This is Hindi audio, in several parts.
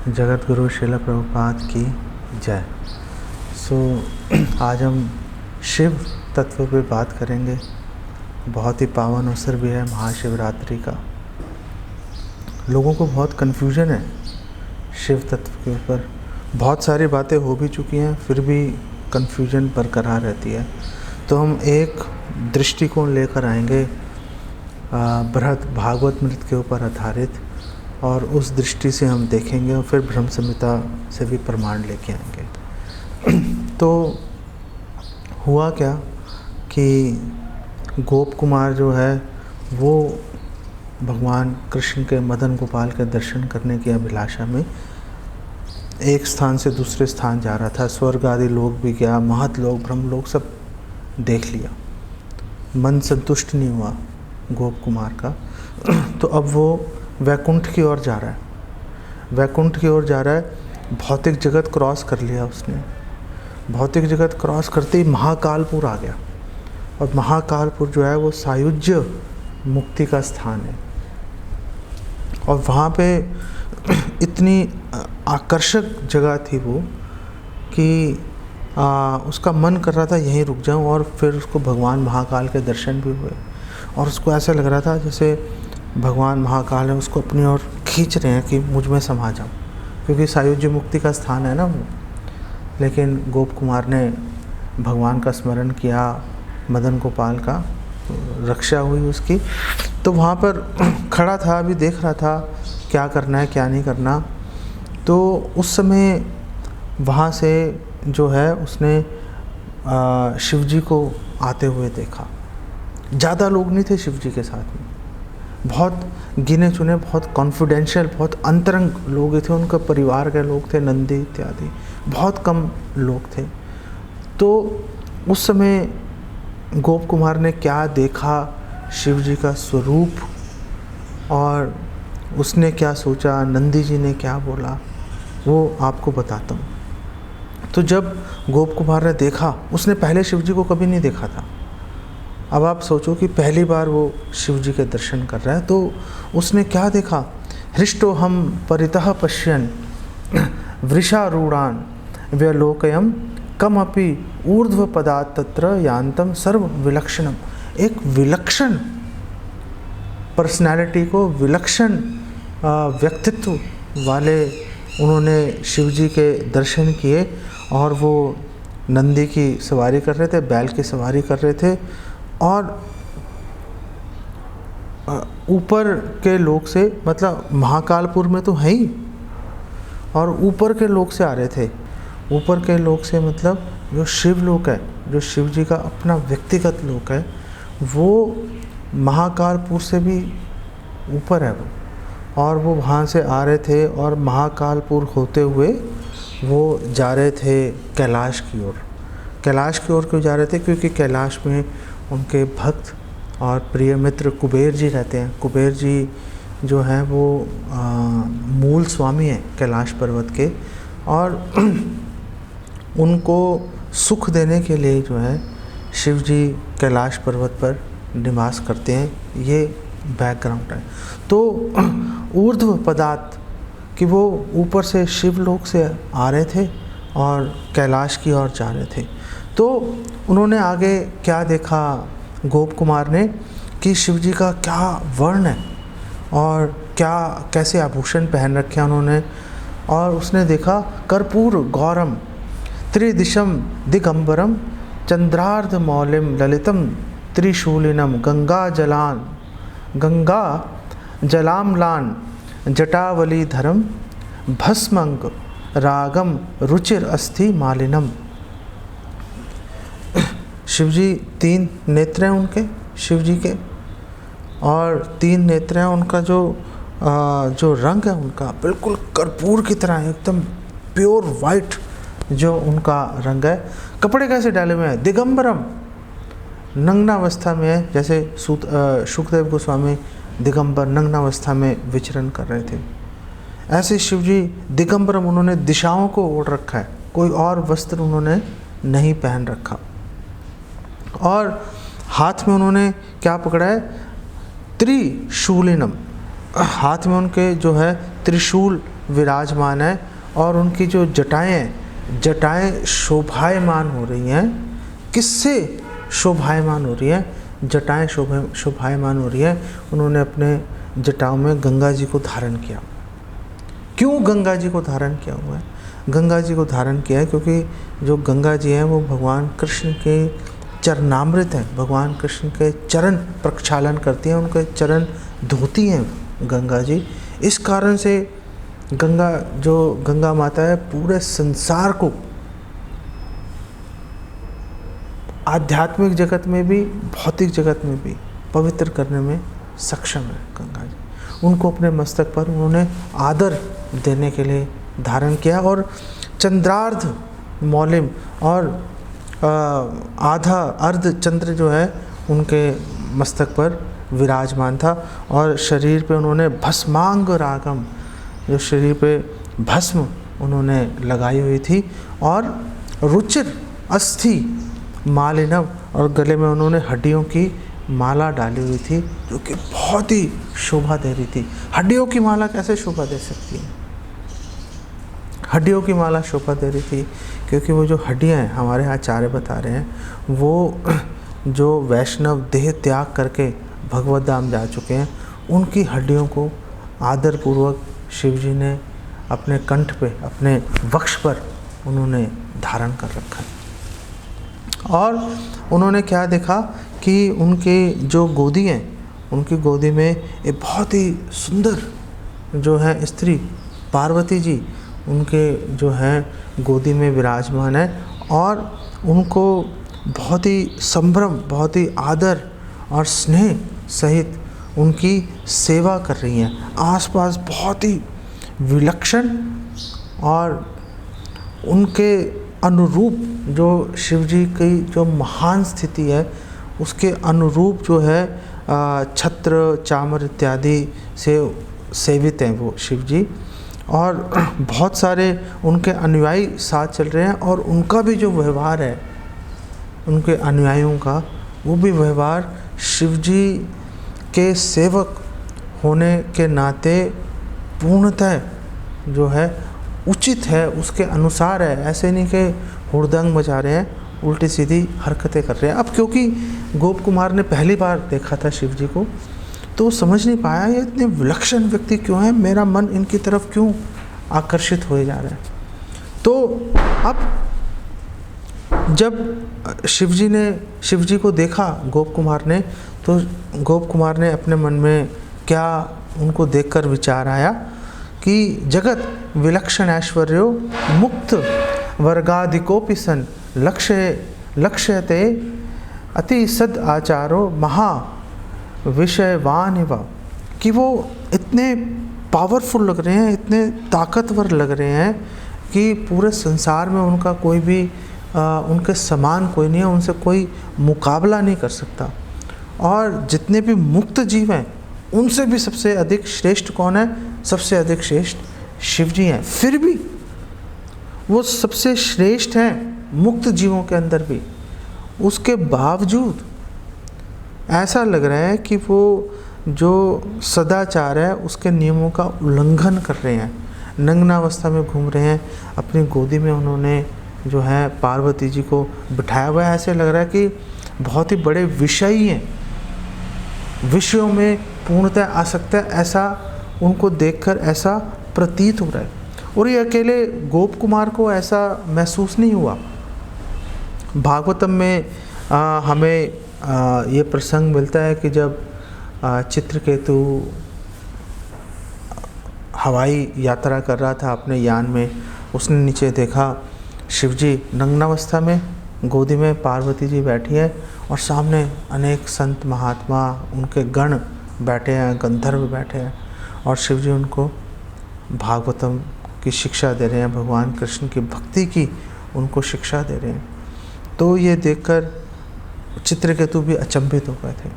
जगत गुरु श्रील प्रभुपाद की जय। आज हम शिव तत्व पे बात करेंगे। बहुत ही पावन अवसर भी है महाशिवरात्रि का। लोगों को बहुत कन्फ्यूजन है शिव तत्व के ऊपर। बहुत सारी बातें हो भी चुकी हैं, फिर भी कन्फ्यूजन बरकरार रहती है। तो हम एक दृष्टिकोण लेकर आएंगे बृहद भागवत मृत के ऊपर आधारित, और उस दृष्टि से हम देखेंगे और फिर ब्रह्म संहिता से भी प्रमाण लेके आएंगे। तो हुआ क्या कि गोप कुमार जो है वो भगवान कृष्ण के मदन गोपाल के दर्शन करने की अभिलाषा में एक स्थान से दूसरे स्थान जा रहा था। स्वर्ग आदि लोग भी गया, महत लोग, ब्रह्म लोग सब देख लिया। मन संतुष्ट नहीं हुआ गोप कुमार का। तो अब वो वैकुंठ की ओर जा रहा है। वैकुंठ की ओर जा रहा है। भौतिक जगत क्रॉस कर लिया उसने। भौतिक जगत क्रॉस करते ही महाकालपुर आ गया, और महाकालपुर जो है वो सायुज्य मुक्ति का स्थान है। और वहाँ पे इतनी आकर्षक जगह थी वो कि उसका मन कर रहा था यहीं रुक जाऊं, और फिर उसको भगवान महाकाल के दर्शन भी हुए। और उसको ऐसा लग रहा था जैसे भगवान महाकाल है उसको अपनी ओर खींच रहे हैं कि मुझ में समा जाओ, क्योंकि सायुज्य मुक्ति का स्थान है ना वो। लेकिन गोप कुमार ने भगवान का स्मरण किया, मदन गोपाल का रक्षा हुई उसकी। तो वहाँ पर खड़ा था, अभी देख रहा था क्या करना है क्या नहीं करना। तो उस समय वहाँ से जो है उसने शिवजी को आते हुए देखा। ज़्यादा लोग नहीं थे शिवजी के साथ में, बहुत गिने चुने, बहुत कॉन्फिडेंशियल, बहुत अंतरंग लोग थे। उनका परिवार के लोग थे, नंदी इत्यादि, बहुत कम लोग थे। तो उस समय गोप कुमार ने क्या देखा, शिवजी का स्वरूप, और उसने क्या सोचा, नंदी जी ने क्या बोला, वो आपको बताता हूँ। तो जब गोप कुमार ने देखा, उसने पहले शिवजी को कभी नहीं देखा था। अब आप सोचो कि पहली बार वो शिवजी के दर्शन कर रहा है। तो उसने क्या देखा, हृष्टो हम परितः पश्यन् वृषारूढ़ान व्यलोकयम कमपि ऊर्ध्व पदात् तत्र यान्तम सर्व विलक्षणम। एक विलक्षण पर्सनैलिटी को, विलक्षण व्यक्तित्व वाले उन्होंने शिवजी के दर्शन किए। और वो नंदी की सवारी कर रहे थे, बैल की सवारी कर रहे थे, और ऊपर के लोक से, मतलब महाकालपुर में तो है ही, और ऊपर के लोक से आ रहे थे। ऊपर के लोक से मतलब जो शिव लोक है, जो शिव जी का अपना व्यक्तिगत लोक है, वो महाकालपुर से भी ऊपर है वो। और वो वहाँ से आ रहे थे, और महाकालपुर होते हुए वो जा रहे थे कैलाश की ओर। कैलाश की ओर क्यों जा रहे थे? क्योंकि कैलाश में उनके भक्त और प्रिय मित्र कुबेर जी रहते हैं। कुबेर जी जो हैं वो मूल स्वामी हैं कैलाश पर्वत के, और उनको सुख देने के लिए जो है शिव जी कैलाश पर्वत पर निवास करते हैं। ये बैकग्राउंड है। तो ऊर्ध्व पदार्थ कि वो ऊपर से शिवलोक से आ रहे थे और कैलाश की ओर जा रहे थे। तो उन्होंने आगे क्या देखा गोप कुमार ने कि शिवजी का क्या वर्ण है, और क्या कैसे आभूषण पहन रखे हैं उन्होंने। और उसने देखा कर्पूर गौरम त्रिदिशम दिगंबरम चंद्रार्ध मौलिम ललितम त्रिशूलिनम गंगा जलामलान जटावलीधरम भस्मंग रागम रुचिर अस्थि मालिनम। शिवजी 3 नेत्र हैं उनके, शिवजी के, और 3 नेत्र हैं। उनका जो रंग है उनका बिल्कुल कर्पूर की तरह है, एकदम प्योर वाइट जो उनका रंग है। कपड़े कैसे डाले हुए हैं? दिगंबरम, नग्नावस्था में है, जैसे शुकदेव गोस्वामी दिगंबर नग्नावस्था में विचरण कर रहे थे। ऐसे शिवजी दिगंबरम, उन्होंने दिशाओं को ओढ़ रखा है, कोई और वस्त्र उन्होंने नहीं पहन रखा। और हाथ में उन्होंने क्या पकड़ा है? त्रिशूलिनम, हाथ में उनके जो है त्रिशूल विराजमान है और उनकी जो जटाएं शोभायमान हो रही हैं। किससे शोभायमान हो रही हैं? जटाएं शोभायमान हो रही हैं। उन्होंने अपने जटाओं में गंगा जी को धारण किया। क्यों गंगा जी को धारण किया हुआ है? गंगा जी को धारण किया है क्योंकि जो गंगा जी हैं वो भगवान कृष्ण के चरणामृत हैं। भगवान कृष्ण के चरण प्रक्षालन करती हैं, उनके चरण धोती हैं गंगा जी। इस कारण से गंगा माता है पूरे संसार को आध्यात्मिक जगत में भी भौतिक जगत में भी पवित्र करने में सक्षम है गंगा जी। उनको अपने मस्तक पर उन्होंने आदर देने के लिए धारण किया और चंद्रार्ध मौलिम और आधा अर्ध चंद्र जो है उनके मस्तक पर विराजमान था और शरीर पे उन्होंने भस्मांग रागम, जो शरीर पे भस्म उन्होंने लगाई हुई थी, और रुचिर अस्थि मालिनम, और गले में उन्होंने हड्डियों की माला डाली हुई थी जो कि बहुत ही शोभा दे रही थी। हड्डियों की माला कैसे शोभा दे सकती है? हड्डियों की माला शोभा दे रही थी क्योंकि वो जो हड्डियाँ हैं, हमारे आचार्य बता रहे हैं, वो जो वैष्णव देह त्याग करके भगवत धाम जा चुके हैं, उनकी हड्डियों को आदरपूर्वक शिव जी ने अपने कंठ पे, अपने वक्ष पर उन्होंने धारण कर रखा है। और उन्होंने क्या देखा कि उनके जो गोदी हैं, उनकी गोदी में एक बहुत ही सुंदर जो है स्त्री पार्वती जी उनके जो हैं गोदी में विराजमान है और उनको बहुत ही संभ्रम, बहुत ही आदर और स्नेह सहित उनकी सेवा कर रही हैं। आसपास बहुत ही विलक्षण और उनके अनुरूप जो शिवजी की जो महान स्थिति है उसके अनुरूप जो है छत्र चामर इत्यादि से सेवित हैं वो शिवजी, और बहुत सारे उनके अनुयायी साथ चल रहे हैं और उनका भी जो व्यवहार है, उनके अनुयायियों का वो भी व्यवहार शिवजी के सेवक होने के नाते पूर्णतः जो है उचित है, उसके अनुसार है। ऐसे नहीं कि हुड़दंग मचा रहे हैं, उल्टी सीधी हरकतें कर रहे हैं। अब क्योंकि गोप कुमार ने पहली बार देखा था शिव जी को, तो समझ नहीं पाया ये इतने विलक्षण व्यक्ति क्यों हैं, मेरा मन इनकी तरफ क्यों आकर्षित होए जा रहा है। तो अब जब शिव जी को देखा गोप कुमार ने, तो गोप कुमार ने अपने मन में क्या उनको देखकर विचार आया कि जगत विलक्षण ऐश्वर्यो मुक्त वर्गाधिकोपि सन लक्ष्यते अति सद आचारो महा विषयवान व, कि वो इतने पावरफुल लग रहे हैं, इतने ताकतवर लग रहे हैं कि पूरे संसार में उनका कोई भी उनके समान कोई नहीं है, उनसे कोई मुकाबला नहीं कर सकता। और जितने भी मुक्त जीव हैं उनसे भी सबसे अधिक श्रेष्ठ कौन है? सबसे अधिक श्रेष्ठ शिव जी हैं। फिर भी वो सबसे श्रेष्ठ हैं मुक्त जीवों के अंदर भी, उसके बावजूद ऐसा लग रहा है कि वो जो सदाचार है उसके नियमों का उल्लंघन कर रहे हैं। नग्नावस्था में घूम रहे हैं, अपनी गोदी में उन्होंने जो है पार्वती जी को बिठाया हुआ है। ऐसे लग रहा है कि बहुत ही बड़े विषयी हैं, विषयों में पूर्णतः आसक्त है, ऐसा उनको देखकर ऐसा प्रतीत हो रहा है। और ये अकेले गोप कुमार को ऐसा महसूस नहीं हुआ। भागवतम में हमें ये प्रसंग मिलता है कि जब चित्रकेतु हवाई यात्रा कर रहा था अपने यान में, उसने नीचे देखा शिवजी नग्नावस्था में, गोदी में पार्वती जी बैठी है और सामने अनेक संत महात्मा उनके गण बैठे हैं, गंधर्व बैठे हैं, और शिवजी उनको भागवतम की शिक्षा दे रहे हैं, भगवान कृष्ण की भक्ति की उनको शिक्षा दे रहे हैं। तो ये देखकर चित्रकेतु भी अचंभित हो गए थे।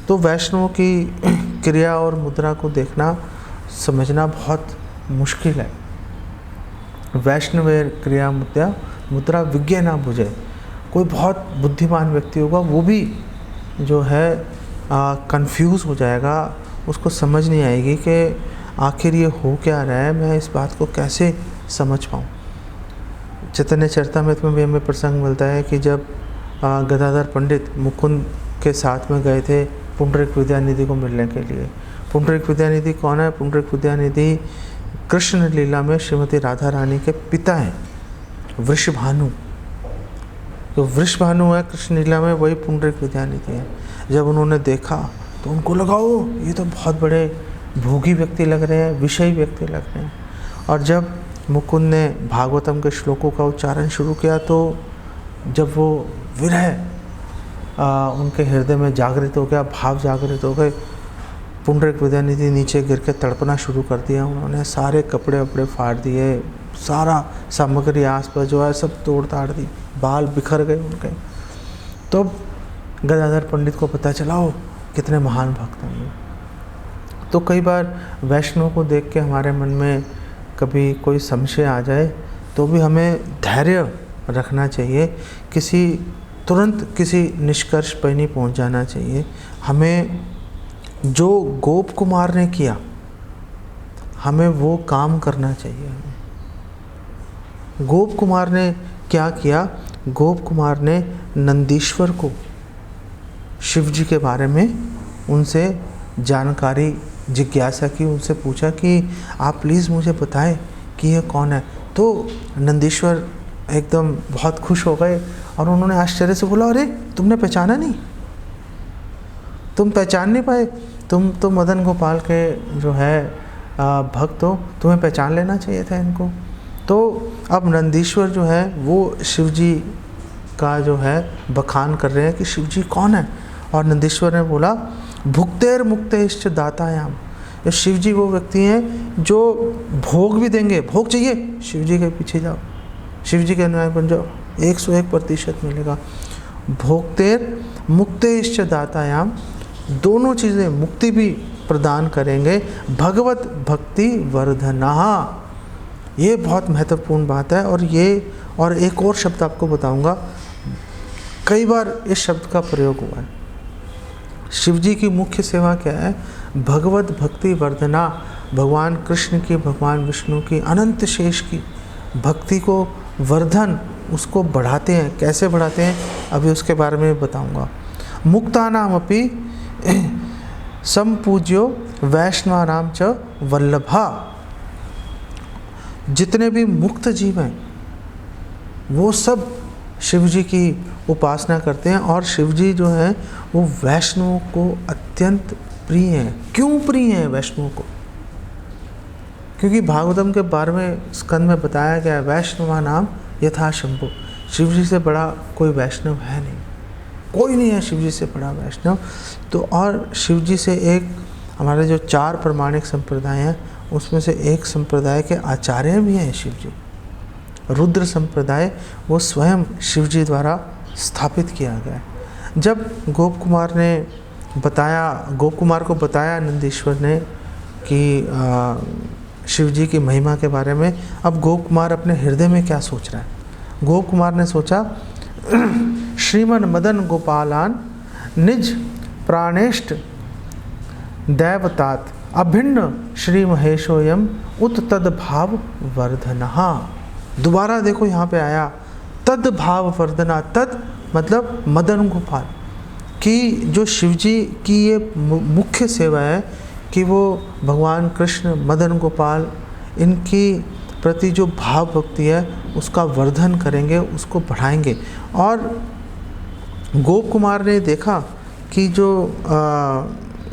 तो वैष्णवों की क्रिया और मुद्रा को देखना समझना बहुत मुश्किल है। वैष्णवेर क्रिया मुद्रा विज्ञ ना बुझे। कोई बहुत बुद्धिमान व्यक्ति होगा वो भी जो है कंफ्यूज हो जाएगा, उसको समझ नहीं आएगी कि आखिर ये हो क्या रहा है, मैं इस बात को कैसे समझ पाऊँ। चैतन्य चरितामृत में भी हमें प्रसंग मिलता है कि जब गदाधर पंडित मुकुंद के साथ में गए थे पुंडरीक विद्यानिधि को मिलने के लिए। पुंडरीक विद्यानिधि कौन है? पुंडरीक विद्यानिधि कृष्ण लीला में श्रीमती राधा रानी के पिता हैं, वृषभानु। तो वृषभानु है कृष्ण लीला में, वही पुंडरीक विद्यानिधि है। जब उन्होंने देखा तो उनको लगा ओ ये तो बहुत बड़े भोगी व्यक्ति लग रहे हैं, विषयी व्यक्ति लग रहे हैं। और जब मुकुंद ने भागवतम के श्लोकों का उच्चारण शुरू किया तो जब वो विरह उनके हृदय में जागृत हो गया, भाव जागृत हो गए, पुंडरीक विद्यानिधि नीचे गिर के तड़पना शुरू कर दिया। उन्होंने सारे कपड़े वपड़े फाड़ दिए, सारा सामग्री आसपास जो है सब तोड़ ताड़ दी, बाल बिखर गए उनके। तो गदाधर पंडित को पता चला वो कितने महान भक्त हैं। तो कई बार वैष्णव को देख के हमारे मन में कभी कोई संशय आ जाए तो भी हमें धैर्य रखना चाहिए, तुरंत किसी निष्कर्ष पर नहीं पहुंच जाना चाहिए। हमें जो गोप कुमार ने किया हमें वो काम करना चाहिए। गोप कुमार ने क्या किया? गोप कुमार ने नंदीश्वर को शिव जी के बारे में उनसे जानकारी जिज्ञासा की, उनसे पूछा कि आप प्लीज़ मुझे बताएं कि ये कौन है। तो नंदीश्वर एकदम बहुत खुश हो गए और उन्होंने आश्चर्य से बोला, अरे तुमने पहचाना नहीं? तुम पहचान नहीं पाए? तुम तो मदन गोपाल के जो है भक्त हो, तुम्हें पहचान लेना चाहिए था इनको। तो अब नंदीश्वर जो है वो शिव जी का जो है बखान कर रहे हैं कि शिव जी कौन है। और नंदीश्वर ने बोला, भुक्तेर मुक्तेश्च दातायाम। ये शिव जी वो व्यक्ति हैं जो भोग भी देंगे। भोग चाहिए, शिव जी के पीछे जाओ, शिव जी के अनुयायी बन जाओ, 101% मिलेगा। भोक्तेर मुक्तेश्च दातायाम, दोनों चीज़ें, मुक्ति भी प्रदान करेंगे। भगवत भक्ति वर्धना, ये बहुत महत्वपूर्ण बात है। और एक और शब्द आपको बताऊंगा, कई बार इस शब्द का प्रयोग हुआ है। शिव जी की मुख्य सेवा क्या है? भगवत भक्ति वर्धना, भगवान कृष्ण की, भगवान विष्णु की, अनंत शेष की भक्ति को वर्धन, उसको बढ़ाते हैं। कैसे बढ़ाते हैं अभी उसके बारे में बताऊंगा। मुक्तानाम अपि संपूज्यो वैष्णवानाम च वल्लभा, जितने भी मुक्त जीव हैं वो सब शिव जी की उपासना करते हैं और शिव जी जो हैं वो वैष्णवों को अत्यंत प्रिय हैं। क्यों प्रिय हैं वैष्णवों को? क्योंकि भागवतम के 12वें स्कंद में बताया गया है, वैष्णवा नाम यथा शंभु। शिव जी से बड़ा कोई वैष्णव है नहीं, कोई नहीं है शिव जी से बड़ा वैष्णव। तो और शिव जी से एक हमारे जो 4 प्रमाणिक संप्रदाय हैं उसमें से एक संप्रदाय के आचार्य भी हैं शिव जी। रुद्र संप्रदाय वो स्वयं शिव जी द्वारा स्थापित किया गया है। जब गोप कुमार को बताया नंदीश्वर ने कि शिव जी की महिमा के बारे में, अब गोप कुमार अपने हृदय में क्या सोच रहा है? गोप कुमार ने सोचा, श्रीमन मदन गोपालान निज प्राणेष्ट दैवतात अभिन्न श्री महेशोयम उत तद भाव वर्धना। दोबारा देखो यहाँ पे आया तद भाव वर्धना। तद मतलब मदन गोपाल की, जो शिव जी की ये मुख्य सेवा है कि वो भगवान कृष्ण, मदन गोपाल, इनकी प्रति जो भाव भक्ति है उसका वर्धन करेंगे, उसको बढ़ाएंगे। और गोप कुमार ने देखा कि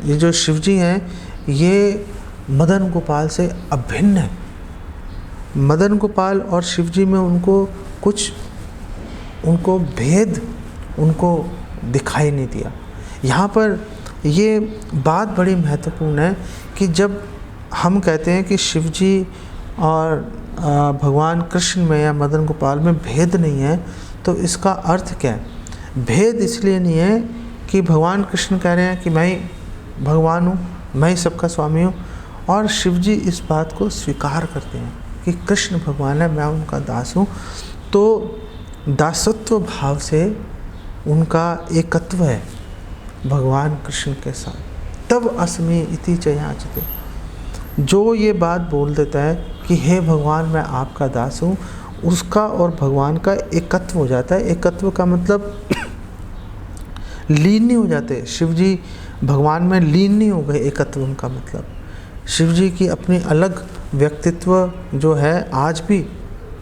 ये जो शिव जी हैं ये मदन गोपाल से अभिन्न है। मदन गोपाल और शिव जी में उनको भेद उनको दिखाई नहीं दिया। यहाँ पर ये बात बड़ी महत्वपूर्ण है कि जब हम कहते हैं कि शिव जी और भगवान कृष्ण में या मदन गोपाल में भेद नहीं है, तो इसका अर्थ क्या है? भेद इसलिए नहीं है कि भगवान कृष्ण कह रहे हैं कि मैं ही भगवान हूँ, मैं ही सबका स्वामी हूँ, और शिव जी इस बात को स्वीकार करते हैं कि कृष्ण भगवान है, मैं उनका दास हूँ। तो दासत्व भाव से उनका एकत्व है भगवान कृष्ण के साथ। तब अस्मि इति च याचते। जो ये बात बोल देता है कि हे भगवान मैं आपका दास हूँ, उसका और भगवान का एकत्व हो जाता है। एकत्व का मतलब लीन नहीं हो जाते, शिव जी भगवान में लीन नहीं हो गए। एकत्व का मतलब शिव जी की अपनी अलग व्यक्तित्व जो है आज भी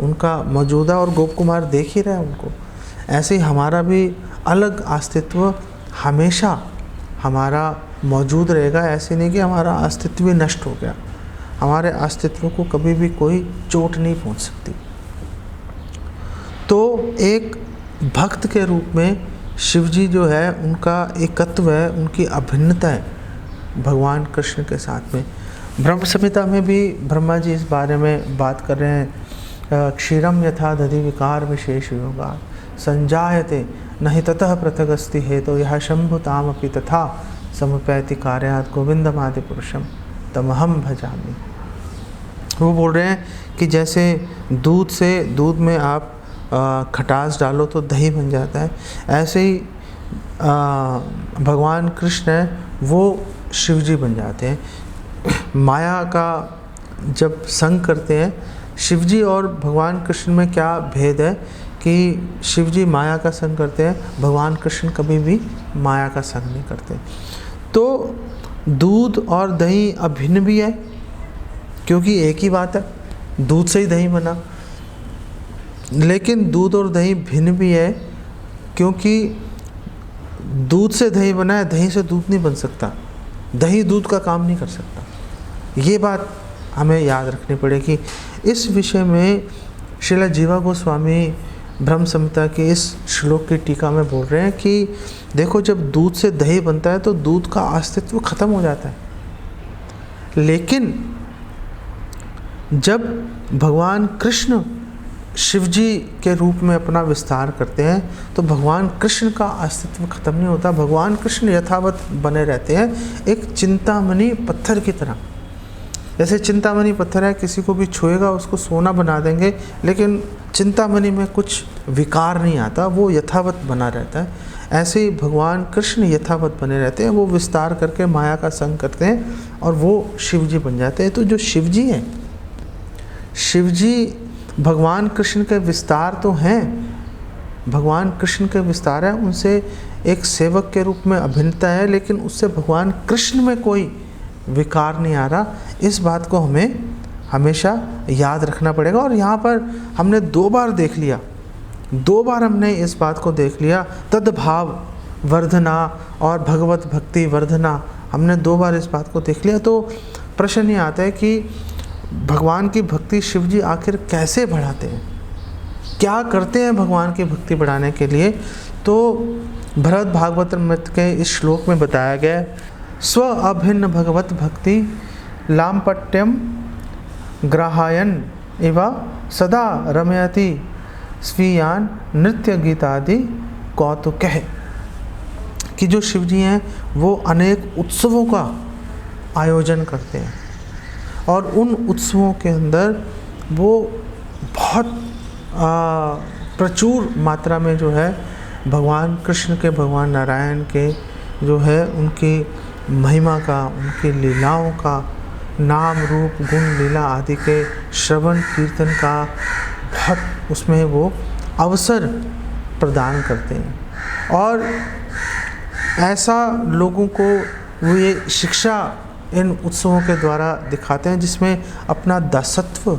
उनका मौजूदा, और गोप कुमार देख ही रहे हैं उनको। ऐसे ही हमारा भी अलग अस्तित्व हमेशा हमारा मौजूद रहेगा। ऐसे नहीं कि हमारा अस्तित्व भी नष्ट हो गया। हमारे अस्तित्व को कभी भी कोई चोट नहीं पहुंच सकती। तो एक भक्त के रूप में शिव जी जो है उनका एकत्व है, उनकी अभिन्नता है भगवान कृष्ण के साथ में। ब्रह्म संहिता में भी ब्रह्मा जी इस बारे में बात कर रहे हैं। क्षीरम यथा दधि विकार विशेष योगा संजायते नहीं ततः पृथगस्ति हेतु यह शंभुतामपि तथा समुपैति कार्यात् गोविंदमादि पुरुषम तमहम भजामि। वो बोल रहे हैं कि जैसे दूध में आप खटास डालो तो दही बन जाता है, ऐसे ही भगवान कृष्ण है वो शिव जी बन जाते हैं। माया का जब संग करते हैं, शिव जी और भगवान कृष्ण में क्या भेद है कि शिव जी माया का संग करते हैं, भगवान कृष्ण कभी भी माया का संग नहीं करते। तो दूध और दही अभिन्न भी है, क्योंकि एक ही बात है, दूध से ही दही बना। लेकिन दूध और दही भिन्न भी है, क्योंकि दूध से दही बना है, दही से दूध नहीं बन सकता, दही दूध का काम नहीं कर सकता। ये बात हमें याद रखनी पड़ेगी। इस विषय में श्रीला जीवा गोस्वामी ब्रह्म संहिता के इस श्लोक की टीका में बोल रहे हैं कि देखो, जब दूध से दही बनता है तो दूध का अस्तित्व खत्म हो जाता है, लेकिन जब भगवान कृष्ण शिव जी के रूप में अपना विस्तार करते हैं तो भगवान कृष्ण का अस्तित्व खत्म नहीं होता। भगवान कृष्ण यथावत बने रहते हैं, एक चिंतामणि पत्थर की तरह। जैसे चिंतामणि पत्थर है, किसी को भी छुएगा उसको सोना बना देंगे, लेकिन चिंतामणि में कुछ विकार नहीं आता, वो यथावत बना रहता है। ऐसे ही भगवान कृष्ण यथावत बने रहते हैं, वो विस्तार करके माया का संग करते हैं और वो शिव जी बन जाते हैं। तो जो शिव जी हैं, शिव जी भगवान कृष्ण के विस्तार तो हैं, भगवान कृष्ण के विस्तार है, उनसे एक सेवक के रूप में अभिन्नता है, लेकिन उससे भगवान कृष्ण में कोई विकार नहीं आ रहा। इस बात को हमें हमेशा याद रखना पड़ेगा। और यहाँ पर हमने 2 बार देख लिया, 2 बार हमने इस बात को देख लिया, तद्भाव वर्धना और भगवत भक्ति वर्धना, हमने 2 बार इस बात को देख लिया। तो प्रश्न ये आता है कि भगवान की भक्ति शिव जी आखिर कैसे बढ़ाते हैं, क्या करते हैं भगवान की भक्ति बढ़ाने के लिए। तो भरत भागवत मृत के इस श्लोक में बताया गया, स्व अभिन्न भगवत भक्ति लामपट्यम ग्राहायन इव सदा रमयति स्वीयान नृत्य गीतादि कौतुकः। कि जो शिव जी हैं वो अनेक उत्सवों का आयोजन करते हैं, और उन उत्सवों के अंदर वो बहुत प्रचुर मात्रा में जो है भगवान कृष्ण के, भगवान नारायण के जो है उनकी महिमा का, उनकी लीलाओं का, नाम रूप गुण लीला आदि के श्रवण कीर्तन का बहुत उसमें वो अवसर प्रदान करते हैं। और ऐसा लोगों को वो ये शिक्षा इन उत्सवों के द्वारा दिखाते हैं, जिसमें अपना दासत्व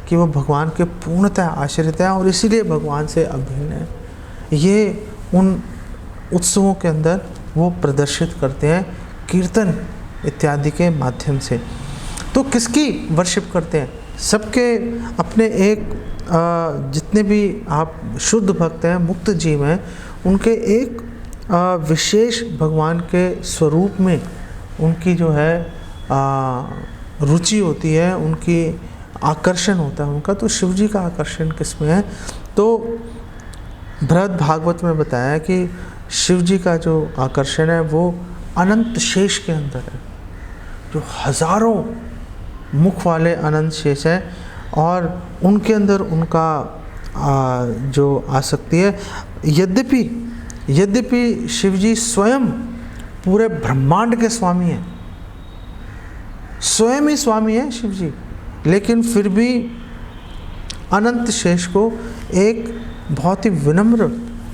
कि वो भगवान के पूर्णतः आश्रित हैं और इसीलिए भगवान से अभिन्न है, ये उन उत्सवों के अंदर वो प्रदर्शित करते हैं कीर्तन इत्यादि के माध्यम से। तो किसकी वर्शिप करते हैं? सबके अपने एक जितने भी आप शुद्ध भक्त हैं, मुक्त जीव हैं, उनके एक विशेष भगवान के स्वरूप में उनकी जो है रुचि होती है, उनकी आकर्षण होता है उनका। तो शिव जी का आकर्षण किस में है? तो भरत भागवत में बताया कि शिव जी का जो आकर्षण है वो अनंत शेष के अंदर है, जो हजारों मुख वाले अनंत शेष है, और उनके अंदर उनका जो आसक्ति है। यद्यपि शिव जी स्वयं पूरे ब्रह्मांड के स्वामी हैं, स्वयं ही स्वामी हैं शिव जी, लेकिन फिर भी अनंत शेष को एक बहुत ही विनम्र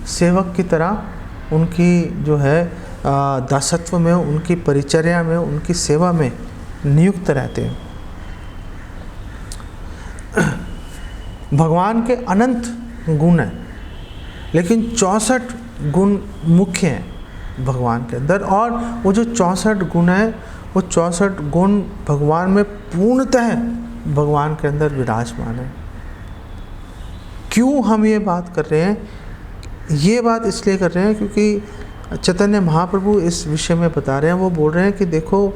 सेवक की तरह उनकी जो है दासत्व में, उनकी परिचर्या में, उनकी सेवा में नियुक्त रहते हैं। भगवान के अनंत गुण हैं, लेकिन 64 गुण मुख्य हैं भगवान के अंदर, और वो जो 64 गुण हैं वो 64 गुण भगवान में पूर्णतः भगवान के अंदर विराजमान है। क्यों हम ये बात कर रहे हैं? ये बात इसलिए कर रहे हैं क्योंकि चैतन्य महाप्रभु इस विषय में बता रहे हैं। वो बोल रहे हैं कि देखो,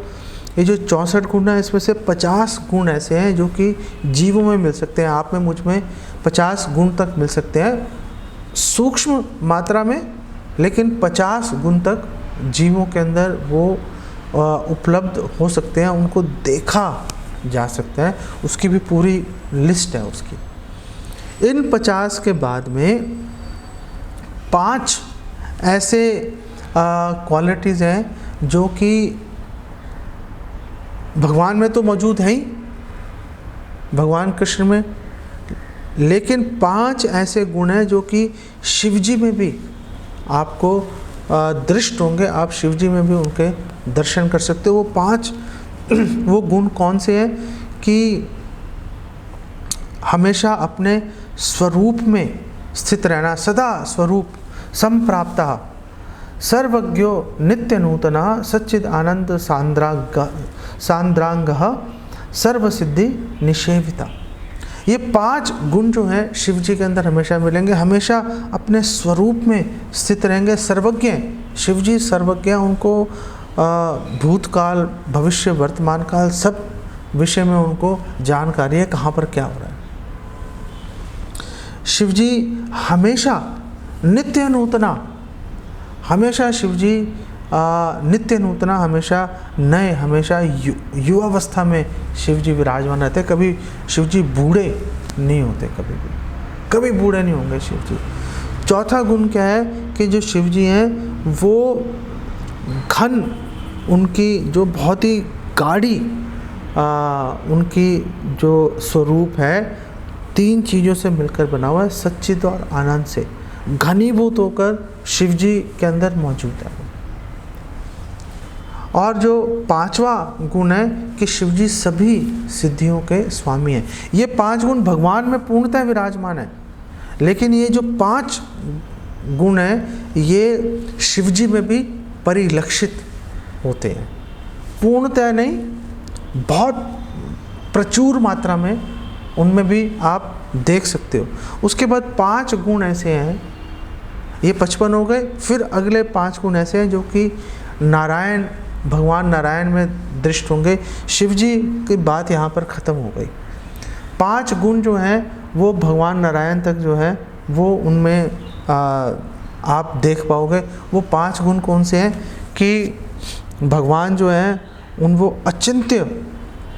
ये जो 64 गुण है, इसमें से 50 गुण ऐसे हैं जो कि जीवों में मिल सकते हैं। आप में, मुझ में 50 गुण तक मिल सकते हैं सूक्ष्म मात्रा में, लेकिन 50 गुण तक जीवों के अंदर वो उपलब्ध हो सकते हैं, उनको देखा जा सकता है। उसकी भी पूरी लिस्ट है उसकी। इन 50 के बाद में 5 ऐसे क्वालिटीज़ हैं जो कि भगवान में तो मौजूद हैं ही, भगवान कृष्ण में, लेकिन 5 ऐसे गुण हैं जो कि शिवजी में भी आपको दृष्ट होंगे। आप शिवजी में भी उनके दर्शन कर सकते हो। वो 5 वो गुण कौन से हैं कि हमेशा अपने स्वरूप में स्थित रहना, सदा स्वरूप संप्राप्तः, सर्वज्ञो नित्य नूतनः, सच्चिद आनंद सांद्रांगः, सर्वसिद्धि निषेविता। ये 5 गुण जो हैं शिव जी के अंदर हमेशा मिलेंगे, हमेशा अपने स्वरूप में स्थित रहेंगे। सर्वज्ञ, शिव जी सर्वज्ञ, उनको भूतकाल, भविष्य, वर्तमान काल सब विषय में उनको जानकारी है, कहाँ पर क्या हो रहा है। शिव जी हमेशा नित्य नूतना, हमेशा शिव जी नित्य नूतना, हमेशा नए, हमेशा युवावस्था में शिव जी विराजमान रहते। कभी शिव जी बूढ़े नहीं होते, कभी बूढ़े नहीं होंगे शिव जी। चौथा गुण क्या है कि जो शिव जी हैं वो घन, उनकी जो बहुत ही गाढ़ी उनकी जो स्वरूप है 3 चीज़ों से मिलकर बना हुआ है, सच्चिद और आनंद से घनीभूत होकर शिव जी के अंदर मौजूद है। और जो 5वां गुण है कि शिव जी सभी सिद्धियों के स्वामी हैं। ये 5 गुण भगवान में पूर्णतः विराजमान है, लेकिन ये जो 5 गुण हैं ये शिव जी में भी परिलक्षित होते हैं। पूर्णतः नहीं, बहुत प्रचुर मात्रा में उनमें भी आप देख सकते हो। उसके बाद 5 गुण ऐसे हैं, ये 55 हो गए। फिर अगले 5 गुण ऐसे हैं जो कि नारायण, भगवान नारायण में दृष्ट होंगे। शिव जी की बात यहाँ पर ख़त्म हो गई। 5 गुण जो हैं वो भगवान नारायण तक जो है वो उनमें आप देख पाओगे। वो 5 गुण कौन से हैं कि भगवान जो हैं वो अचिंत्य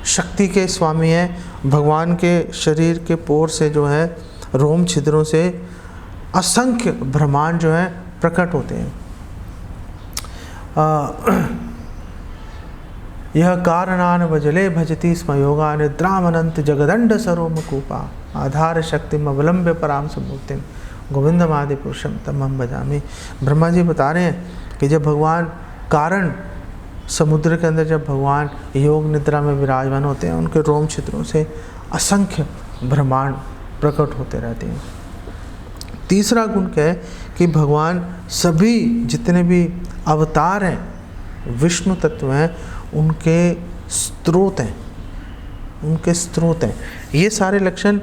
शक्ति के स्वामी हैं। भगवान के शरीर के पोर से जो है रोम छिद्रों से असंख्य ब्रह्मांड जो है प्रकट होते हैं। यह कारणान भजले भजती स्म योगा निद्रामनंत जगदंड सरोमकूपा आधार शक्तिम अवलंब्य पराम समूर्तिम गोविंदम आदि पुरुषम तमहम भजामि। ब्रह्मा जी बता रहे हैं कि जब भगवान कारण समुद्र के अंदर, जब भगवान योग निद्रा में विराजमान होते हैं, उनके रोम छिद्रों से असंख्य ब्रह्मांड प्रकट होते रहते हैं। तीसरा गुण क्या है कि भगवान सभी जितने भी अवतार हैं, विष्णु तत्व हैं, उनके स्रोत हैं, उनके स्रोत हैं। ये सारे लक्षण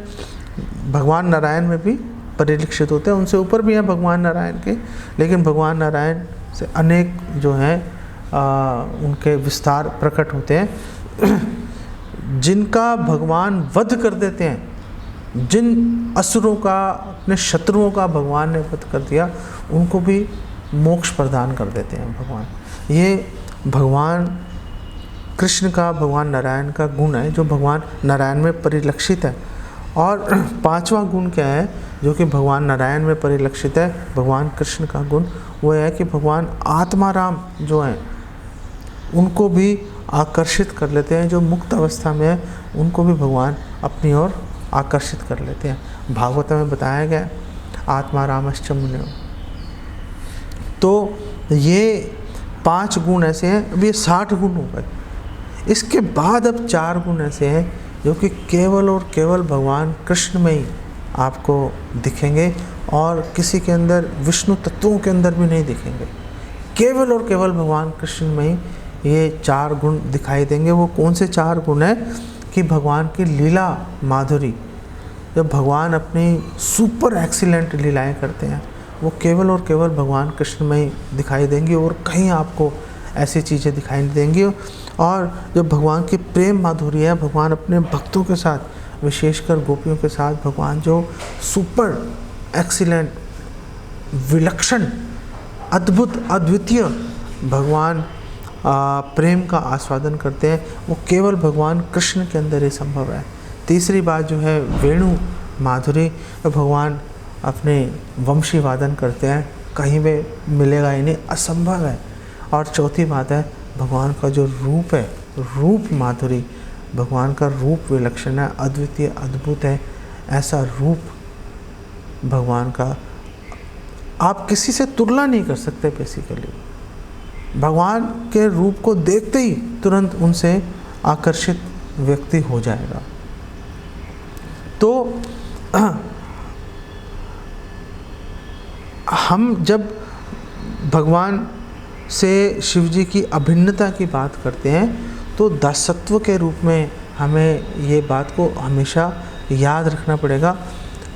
भगवान नारायण में भी परिलक्षित होते हैं। उनसे ऊपर भी हैं भगवान नारायण के, लेकिन भगवान नारायण से अनेक जो हैं उनके विस्तार प्रकट होते हैं, जिनका भगवान वध कर देते हैं। जिन असुरों का, अपने शत्रुओं का भगवान ने वध कर दिया, उनको भी मोक्ष प्रदान कर देते हैं भगवान। ये भगवान कृष्ण का, भगवान नारायण का गुण है जो भगवान नारायण में परिलक्षित है। और 5वां गुण क्या है जो कि भगवान नारायण में परिलक्षित है, भगवान कृष्ण का गुण, वो है कि भगवान आत्माराम जो हैं उनको भी आकर्षित कर लेते हैं, जो मुक्त अवस्था में है उनको भी भगवान अपनी ओर आकर्षित कर लेते हैं। भागवत में बताया गया आत्मा रामश्च मुनियो। तो ये 5 गुण ऐसे हैं। अब ये 60 गुण हो गए। इसके बाद अब 4 गुण ऐसे हैं जो कि केवल और केवल भगवान कृष्ण में ही आपको दिखेंगे और किसी के अंदर, विष्णु तत्वों के अंदर भी नहीं दिखेंगे। केवल और केवल भगवान कृष्ण में ही ये 4 गुण दिखाई देंगे। वो कौन से 4 गुण हैं कि भगवान की लीला माधुरी, जब भगवान अपनी सुपर एक्सीलेंट लीलाएं करते हैं, वो केवल और केवल भगवान कृष्ण में ही दिखाई देंगी और कहीं आपको ऐसी चीज़ें दिखाई नहीं देंगी। और जो भगवान की प्रेम माधुरी है, भगवान अपने भक्तों के साथ, विशेषकर गोपियों के साथ भगवान जो सुपर एक्सीलेंट, विलक्षण, अद्भुत, अद्वितीय भगवान प्रेम का आस्वादन करते हैं, वो केवल भगवान कृष्ण के अंदर ही संभव है। तीसरी बात जो है वेणु माधुरी, भगवान अपने वंशी वादन करते हैं, कहीं भी मिलेगा ही नहीं, असंभव है। और चौथी बात है भगवान का जो रूप है, रूप माधुरी, भगवान का रूप विलक्षण है, अद्वितीय, अद्भुत है। ऐसा रूप भगवान का आप किसी से तुलना नहीं कर सकते। बेसिकली भगवान के रूप को देखते ही तुरंत उनसे आकर्षित व्यक्ति हो जाएगा। तो हम जब भगवान से शिव जी की अभिन्नता की बात करते हैं तो दासत्व के रूप में हमें ये बात को हमेशा याद रखना पड़ेगा।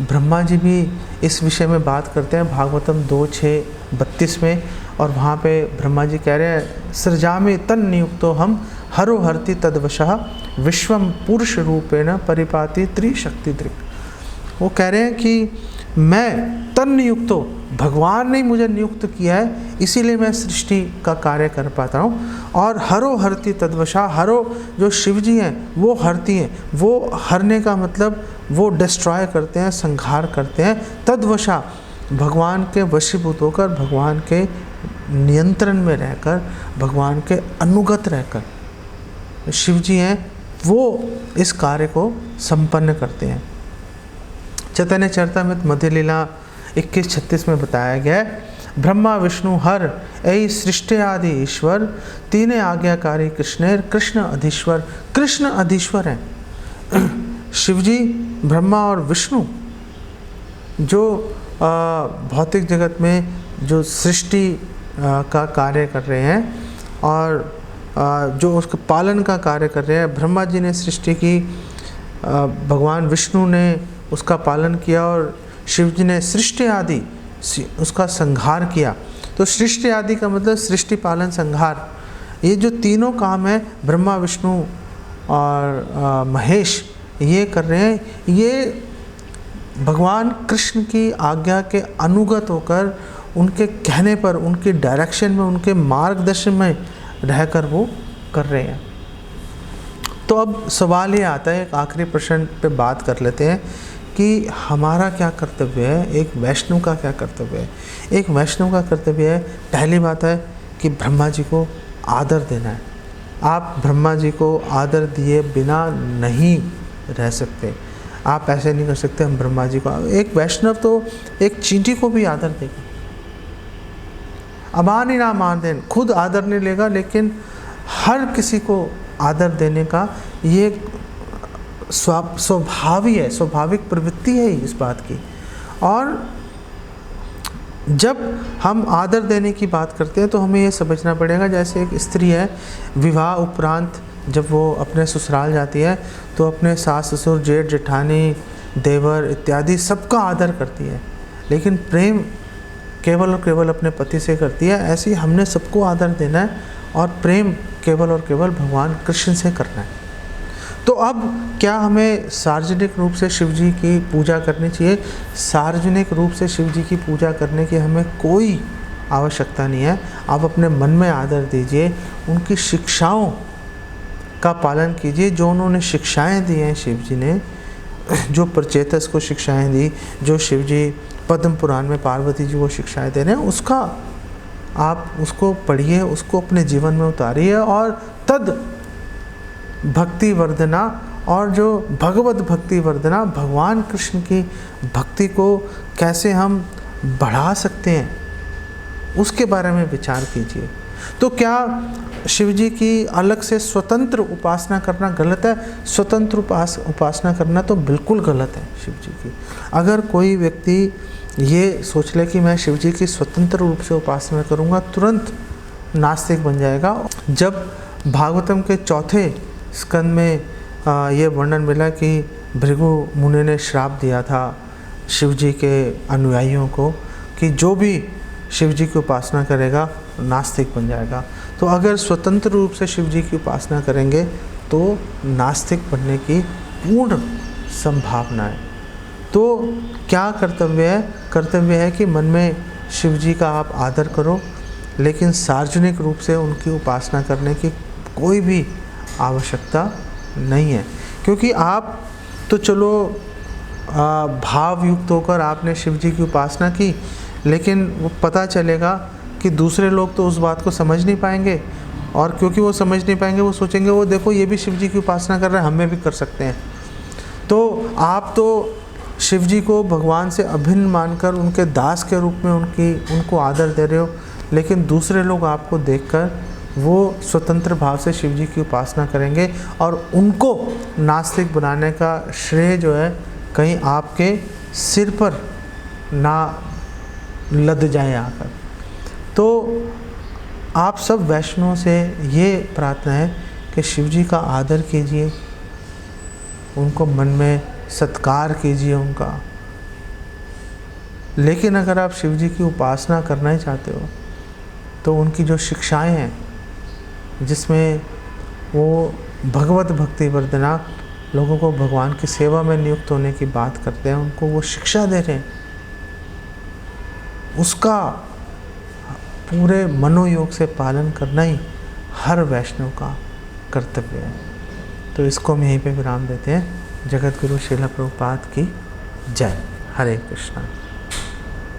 ब्रह्मा जी भी इस विषय में बात करते हैं भागवतम 2:6-32 में, और वहाँ पे ब्रह्मा जी कह रहे हैं सृजामि तन नियुक्तो हम हरो हरति तद्वशः विश्वम पुरुष रूपेण परिपाति त्रिशक्ति दृक्। वो कह रहे हैं कि मैं तन नियुक्तो, भगवान ने मुझे नियुक्त किया है, इसीलिए मैं सृष्टि का कार्य कर पाता हूँ। और हरो हरति तद्वशा, हरो जो शिव जी हैं वो हरती हैं, वो हरने का मतलब वो डिस्ट्रॉय करते हैं, संहार करते हैं। तद्वशा भगवान के वशीभूत होकर, भगवान के नियंत्रण में रहकर, भगवान के अनुगत रहकर शिव जी हैं वो इस कार्य को संपन्न करते हैं। चैतन्य चरितामृत मध्य लीला 21:36 में बताया गया है ब्रह्मा विष्णु हर ऐ सृष्टि आदि ईश्वर तीने आज्ञाकारी कृष्णेर कृष्ण अधीश्वर। कृष्ण अधीश्वर हैं शिवजी, ब्रह्मा और विष्णु जो भौतिक जगत में जो सृष्टि का कार्य कर रहे हैं और जो उसके पालन का कार्य कर रहे हैं। ब्रह्मा जी ने सृष्टि की, भगवान विष्णु ने उसका पालन किया और शिव जी ने सृष्टि आदि उसका संहार किया। तो सृष्टि आदि का मतलब सृष्टि, पालन, संहार, ये जो तीनों काम है ब्रह्मा विष्णु और महेश ये कर रहे हैं। ये भगवान कृष्ण की आज्ञा के अनुगत होकर, उनके कहने पर, उनके डायरेक्शन में, उनके मार्गदर्शन में रहकर वो कर रहे हैं। तो अब सवाल ये आता है, एक आखिरी प्रश्न पे बात कर लेते हैं कि हमारा क्या कर्तव्य है, एक वैष्णव का क्या कर्तव्य है। एक वैष्णव का कर्तव्य है, पहली बात है कि ब्रह्मा जी को आदर देना है। आप ब्रह्मा जी को आदर दिए बिना नहीं रह सकते। आप ऐसे नहीं कर सकते हम ब्रह्मा जी को। एक वैष्णव तो एक चींटी को भी आदर देगा, अमान ही ना मान दें, खुद आदर नहीं लेगा, लेकिन हर किसी को आदर देने का ये स्वभावी है, स्वाभाविक प्रवृत्ति है इस बात की। और जब हम आदर देने की बात करते हैं तो हमें ये समझना पड़ेगा, जैसे एक स्त्री है, विवाह उपरांत जब वो अपने ससुराल जाती है तो अपने सास ससुर, जेठ जेठानी, देवर इत्यादि सबका आदर करती है, लेकिन प्रेम केवल और केवल अपने पति से करती है। ऐसे ही हमने सबको आदर देना है और प्रेम केवल और केवल भगवान कृष्ण से करना है। तो अब क्या हमें सार्वजनिक रूप से शिव जी की पूजा करनी चाहिए? सार्वजनिक रूप से शिव जी की पूजा करने की हमें कोई आवश्यकता नहीं है। आप अपने मन में आदर दीजिए, उनकी शिक्षाओं का पालन कीजिए, जो उन्होंने शिक्षाएं दी हैं शिव जी ने, जो प्रचेतस को शिक्षाएं दी, जो शिव जी पद्म पुराण में पार्वती जी को शिक्षाएं दे रहे हैं, उसका आप उसको पढ़िए, उसको अपने जीवन में उतारिए और तद भक्ति वर्धना और जो भगवत भक्ति वर्धना, भगवान कृष्ण की भक्ति को कैसे हम बढ़ा सकते हैं, उसके बारे में विचार कीजिए। तो क्या शिव जी की अलग से स्वतंत्र उपासना करना गलत है? स्वतंत्र उपासना करना तो बिल्कुल गलत है शिव जी की। अगर कोई व्यक्ति ये सोच ले कि मैं शिव जी की स्वतंत्र रूप से उपासना करूँगा, तुरंत नास्तिक बन जाएगा। जब भागवतम के चौथे स्कंद में ये वर्णन मिला कि भृगु मुनि ने श्राप दिया था शिव जी के अनुयायियों को कि जो भी शिव जी की उपासना करेगा नास्तिक बन जाएगा। तो अगर स्वतंत्र रूप से शिव जी की उपासना करेंगे तो नास्तिक बनने की पूर्ण संभावना है। तो क्या कर्तव्य है? कर्तव्य है कि मन में शिव जी का आप आदर करो, लेकिन सार्वजनिक रूप से उनकी उपासना करने की कोई भी आवश्यकता नहीं है। क्योंकि आप तो चलो भाव युक्त होकर आपने शिव जी की उपासना की, लेकिन वो पता चलेगा कि दूसरे लोग तो उस बात को समझ नहीं पाएंगे, और क्योंकि वो समझ नहीं पाएंगे वो सोचेंगे वो देखो ये भी शिव जी की उपासना कर रहे हैं, हमें भी कर सकते हैं। तो आप तो शिव जी को भगवान से अभिन्न मानकर उनके दास के रूप में उनको आदर दे रहे हो, लेकिन दूसरे लोग आपको देखकर वो स्वतंत्र भाव से शिव जी की उपासना करेंगे और उनको नास्तिक बनाने का श्रेय जो है कहीं आपके सिर पर ना लद जाए आकर। तो आप सब वैष्णवों से ये प्रार्थना है कि शिव जी का आदर कीजिए, उनको मन में सत्कार कीजिए उनका। लेकिन अगर आप शिव जी की उपासना करना ही चाहते हो तो उनकी जो शिक्षाएं हैं जिसमें वो भगवत भक्ति वर्धना, लोगों को भगवान की सेवा में नियुक्त होने की बात करते हैं, उनको वो शिक्षा दे रहे हैं, उसका पूरे मनोयोग से पालन करना ही हर वैष्णव का कर्तव्य है। तो इसको हम यहीं पे विराम देते हैं। जगत गुरु श्रील प्रभुपाद की जय। हरे कृष्णा।